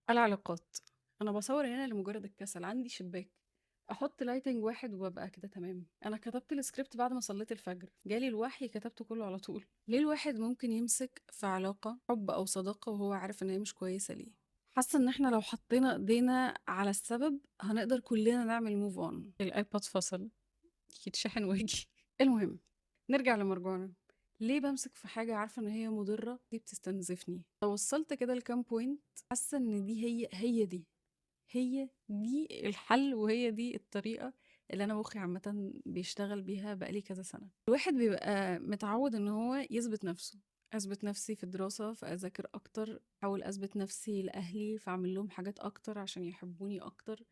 العلاقات. أنا باصوّر هنا لمجرد الكسل، عندي شباك، أحط lighting واحد وبابقى كده تمام. أنا كتبت الscript بعد ما صليت الفجر، جالي الوحي كتبته كله على طول. ليه الواحد ممكن يمسك في علاقة حب أو صداقة وهو عارف إن هي مش كويسة ليه؟ حاسة إن إحنا لو حطينا إيدينا على السبب هنقدر كلنا نعمل move on. الأيباد فصل، يتشحن ويجي. المهم نرجع لمرجوعنا. ليه بمسك في حاجة عارفة إن هي مضرة دي بتستنزفني؟ توصلت كده لكام بوينت حاسة إن دي هي دي الحل، وهي دي الطريقة اللي أنا مخي عامة بيشتغل بيها بقالي كذا سنة. الواحد بيبقى متعود إن هو يثبت نفسه، أثبت نفسي في الدراسة فأذاكر أكتر، أحاول أثبت نفسي لأهلي فأعمل لهم حاجات أكتر عشان يحبوني أكتر.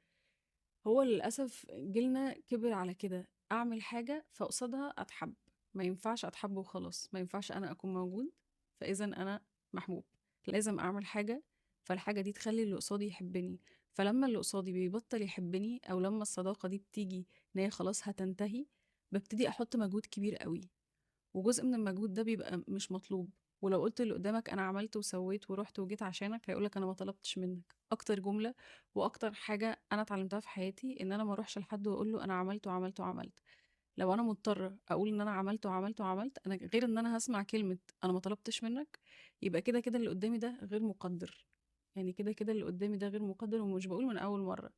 هو للأسف جيلنا كبر على كده، أعمل حاجة فقصادها أتحب. ما ينفعش أتحب وخلاص، ما ينفعش أنا أكون موجود فإذا أنا محبوب. لازم أعمل حاجة فالحاجة دي تخلي اللي قصادي يحبني. فلما اللي قصادي بيبطل يحبني أو لما الصداقة دي بتيجي إن هي خلاص هتنتهي، ببتدي أحط مجهود كبير قوي، وجزء من المجهود ده بيبقى مش مطلوب. ولو قلت اللي قدامك انا عملت وسويت ورحت وجيت عشانك هيقولك انا ما طلبتش منك. اكتر جملة واكتر حاجة انا اتعلمتها في حياتي ان انا ما اروحش لحد واقول له انا عملت وعملت وعملت. لو انا مضطرة اقول ان انا عملت وعملت وعملت، انا غير ان انا هسمع كلمة انا ما طلبتش منك، يبقى كده كده اللي قدامي ده غير مقدر. يعني كده كده اللي قدامي ده غير مقدر، ومش بقول من اول مرة.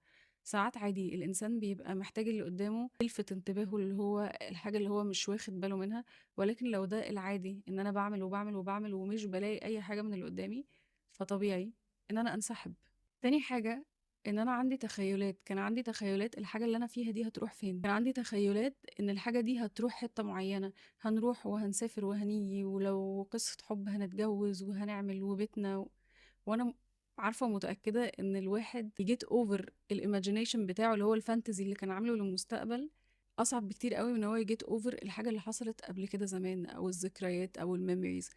ساعات عادي الانسان بيبقى محتاج اللي قدامه يلفت انتباهه اللي هو الحاجة اللي هو مش واخد باله منها. ولكن لو ده العادي ان انا بعمل وبعمل وبعمل ومش بلاقي اي حاجة من اللي قدامي، فطبيعي ان انا انسحب. تاني حاجة، ان انا عندي تخيلات. كان عندي تخيلات الحاجة اللي انا فيها دي هتروح فين، كان عندي تخيلات ان الحاجة دي هتروح حتة معينة، هنروح وهنسافر وهنيجي ولو قصة حب هنتجوز وهنعمل وبيتنا وانا عارفة ومتأكدة ان الواحد يجيت اوفر الايماجينيشن بتاعه اللي هو الفانتزي اللي كان عامله للمستقبل اصعب بكتير قوي من ان هو يجيت اوفر الحاجة اللي حصلت قبل كده زمان او الذكريات او الميموريز.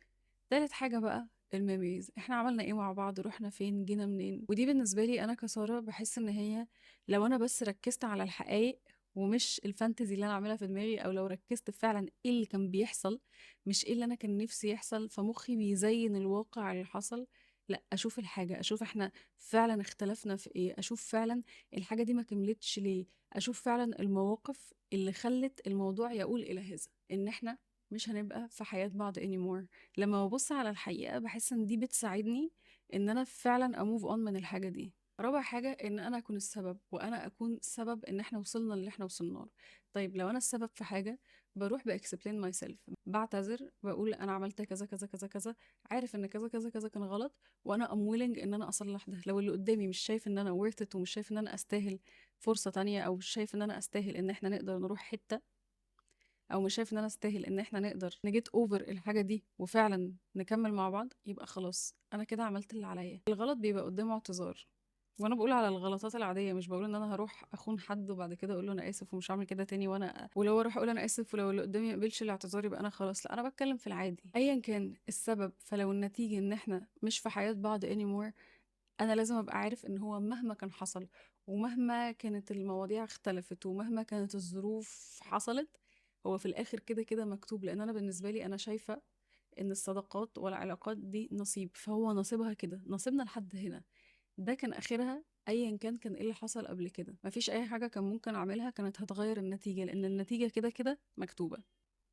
تالت حاجة بقى الميموريز، احنا عملنا ايه مع بعض، رحنا فين، جينا منين. ودي بالنسبة لي انا كسارة بحس ان هي لو انا بس ركزت على الحقائق ومش الفانتزي اللي انا عاملها في دماغي، او لو ركزت فعلا ايه اللي كان بيحصل مش ايه اللي انا كان نفسي يحصل، فمخي بيزين الواقع اللي حصل. لا، اشوف الحاجة، اشوف احنا فعلا اختلفنا في ايه، اشوف فعلا الحاجة دي ما كملتش ليه، اشوف فعلا المواقف اللي خلت الموضوع يقول الى هذا ان احنا مش هنبقى في حياة بعض anymore. لما ببص على الحقيقة بحس ان دي بتساعدني ان انا فعلا اموف اون من الحاجة دي. رابع حاجة ان انا اكون السبب، وانا اكون سبب ان احنا وصلنا اللي احنا وصلنا له. طيب لو انا السبب في حاجة، بروح باكسبلين ماي سيلف، بعتذر، بقول انا عملت كذا كذا كذا كذا، عارف ان كذا كذا كذا كان غلط، وانا ام ويلنج ان انا اصلح ده. لو اللي قدامي مش شايف ان انا worth it ومش شايف ان انا استاهل فرصة تانية، او مش شايف ان انا استاهل ان احنا نقدر نروح حتة، او مش شايف ان انا استاهل ان احنا نقدر نجيت اوفر الحاجه دي وفعلا نكمل مع بعض، يبقى خلاص انا كده عملت اللي عليا. الغلط بيبقى قدامه اعتذار. وانا بقول على الغلطات العاديه، مش بقول ان انا هروح اخون حد وبعد كده اقول له انا اسف ومش هعمل كده تاني، ولو اروح اقول انا اسف ولو اللي قدامي ما يقبلش الاعتذار يبقى انا خلاص. لا، انا بتكلم في العادي ايا كان السبب. فلو النتيجه ان احنا مش في حياه بعض anymore، انا لازم ابقى عارف ان هو مهما كان حصل ومهما كانت المواضيع اختلفت ومهما كانت الظروف حصلت، هو في الاخر كده كده مكتوب. لان انا بالنسبه لي انا شايفه ان الصداقات والعلاقات دي نصيب، فهو نصيبها كده، نصيبنا لحد هنا، ده كان اخرها. ايا كان ايه اللي حصل قبل كده، مفيش اي حاجه كان ممكن اعملها كانت هتغير النتيجه، لان النتيجه كده كده مكتوبه.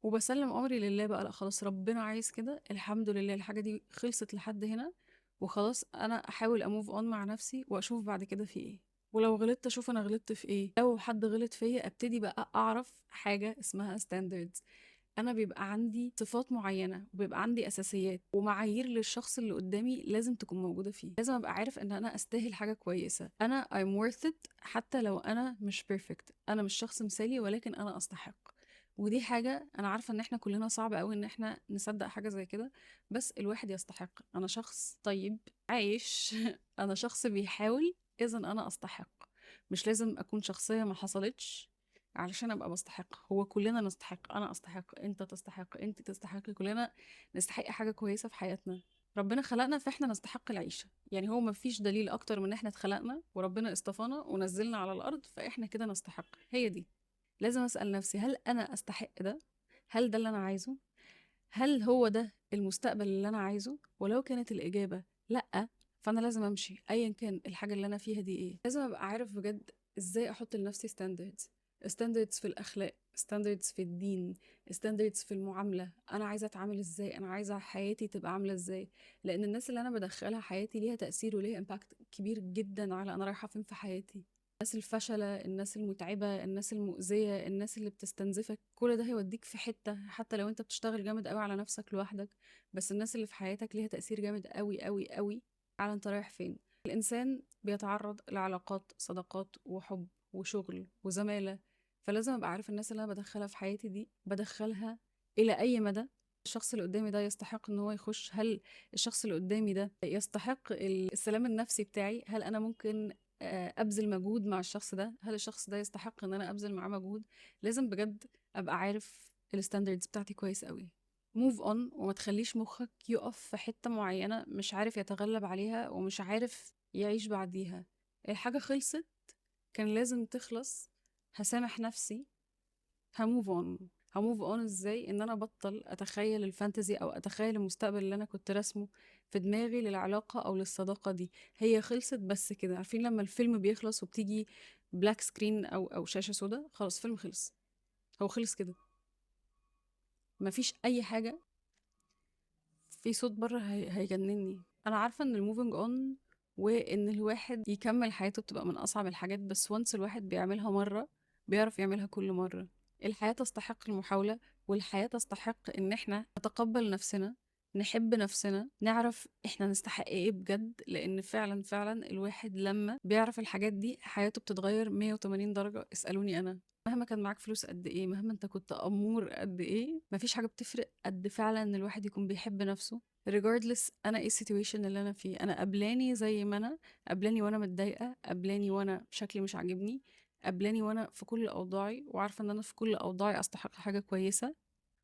وبسلم امري لله بقى، لا خلاص ربنا عايز كده، الحمد لله الحاجه دي خلصت لحد هنا، وخلاص انا احاول اموف اون مع نفسي واشوف بعد كده في ايه. ولو غلطت اشوف انا غلطت في ايه، لو حد غلط فيا ابتدي بقى اعرف حاجه اسمها ستاندردز. انا بيبقى عندي صفات معينه وبيبقى عندي اساسيات ومعايير للشخص اللي قدامي لازم تكون موجوده فيه. لازم ابقى عارف ان انا استاهل حاجه كويسه، انا I'm worth it، حتى لو انا مش perfect، انا مش شخص مثالي ولكن انا استحق. ودي حاجة أنا عارفة إن إحنا كلنا صعب أوي إن إحنا نصدق حاجة زي كده، بس الواحد يستحق. أنا شخص طيب عايش أنا شخص بيحاول، إذا أنا أستحق. مش لازم أكون شخصية ما حصلتش علشان أبقى بستحق. هو كلنا نستحق، أنا أستحق، أنت تستحق، أنت تستحق، كلنا نستحق حاجة كويسة في حياتنا. ربنا خلقنا فإحنا نستحق العيشة. يعني هو مفيش دليل أكتر من إن إحنا اتخلقنا وربنا اصطفانا ونزلنا على الأرض، فإحنا كده نستحق. هي دي لازم أسأل نفسي، هل أنا أستحق ده؟ هل ده اللي أنا عايزه؟ هل هو ده المستقبل اللي أنا عايزه؟ ولو كانت الإجابة لأ، فانا لازم امشي ايا كان الحاجه اللي انا فيها دي ايه. لازم ابقى عارف بجد ازاي احط لنفسي ستاندردز في الاخلاق، ستاندردز في الدين، ستاندردز في المعامله. انا عايزه اتعامل ازاي، انا عايزه حياتي تبقى عامله ازاي. لان الناس اللي انا بدخلها حياتي ليها تاثير وليها امباكت كبير جدا على انا رايحه فين في حياتي. الناس الفشلة، الناس المتعبة، الناس المؤذية، الناس اللي بتستنزفك، كل ده هيوديك في حتة. حتى لو انت بتشتغل جامد قوي على نفسك لوحدك، بس الناس اللي في حياتك ليها تأثير جامد قوي قوي قوي على انت رايح فين. الإنسان بيتعرض لعلاقات، صداقات وحب وشغل وزمالة، فلازم أبقى عارف الناس اللي أنا بدخلها في حياتي دي بدخلها إلى أي مدى. الشخص اللي قدامي ده يستحق إن هو يخش؟ هل الشخص اللي قدامي ده يستحق السلام النفسي بتاعي؟ هل أنا ممكن أبذل مجهود مع الشخص ده؟ هل الشخص ده يستحق إن أنا أبذل معاه مجهود؟ لازم بجد أبقى عارف الستاندردز بتاعتي كويس قوي. موف اون، وما تخليش مخك يقف في حتة معينة مش عارف يتغلب عليها ومش عارف يعيش بعديها. الحاجة خلصت، كان لازم تخلص. هسامح نفسي، هموف اون. هموف اون ازاي؟ ان انا بطل اتخيل الفانتزي او اتخيل المستقبل اللي انا كنت راسمه في دماغي للعلاقة او للصداقة دي. هي خلصت بس كده. عارفين لما الفيلم بيخلص وبتيجي بلاك سكرين او شاشة سودا؟ خلاص الفيلم خلص، هو خلص كده، مفيش اي حاجة. في صوت بره هيجنني. انا عارفه ان الموفينج اون وان الواحد يكمل حياته بتبقى من اصعب الحاجات، بس وانس الواحد بيعملها مره بيعرف يعملها كل مره. الحياه تستحق المحاوله، والحياه تستحق ان احنا نتقبل نفسنا، نحب نفسنا، نعرف احنا نستحق ايه بجد. لان فعلا فعلا الواحد لما بيعرف الحاجات دي حياته بتتغير 180 درجه. اسالوني انا، مهما كان معاك فلوس قد ايه، مهما انت كنت امور قد ايه، مفيش حاجه بتفرق قد فعلا ان الواحد يكون بيحب نفسه. regardless انا ايه السيتويشن اللي انا فيه. انا قبلاني زي ما انا، قبلاني وانا متضايقه، قبلاني وانا شكلي مش عاجبني، قبلاني وانا في كل اوضاعي وعارفه ان انا في كل اوضاعي استحق حاجه كويسه.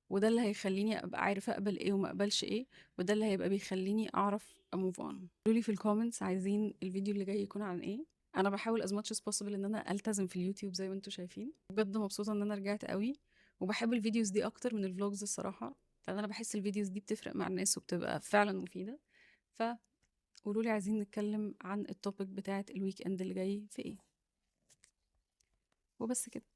وده اللي هيخليني ابقى عارفه اقبل ايه وما اقبلش ايه، وده اللي هيبقى بيخليني اعرف اموف اون. قولوا لي في الكومنتس عايزين الفيديو اللي جاي يكون عن ايه. انا بحاول as much as possible ان انا التزم في اليوتيوب زي ما انتم شايفين. بجد مبسوطه ان انا رجعت قوي، وبحب الفيديوز دي اكتر من الفلوجز الصراحه، لان انا بحس الفيديوز دي بتفرق مع الناس وبتبقى فعلا مفيده. فقولوا لي عايزين نتكلم عن التوبيك بتاعت الويك اند اللي جاي في ايه. وبس كده.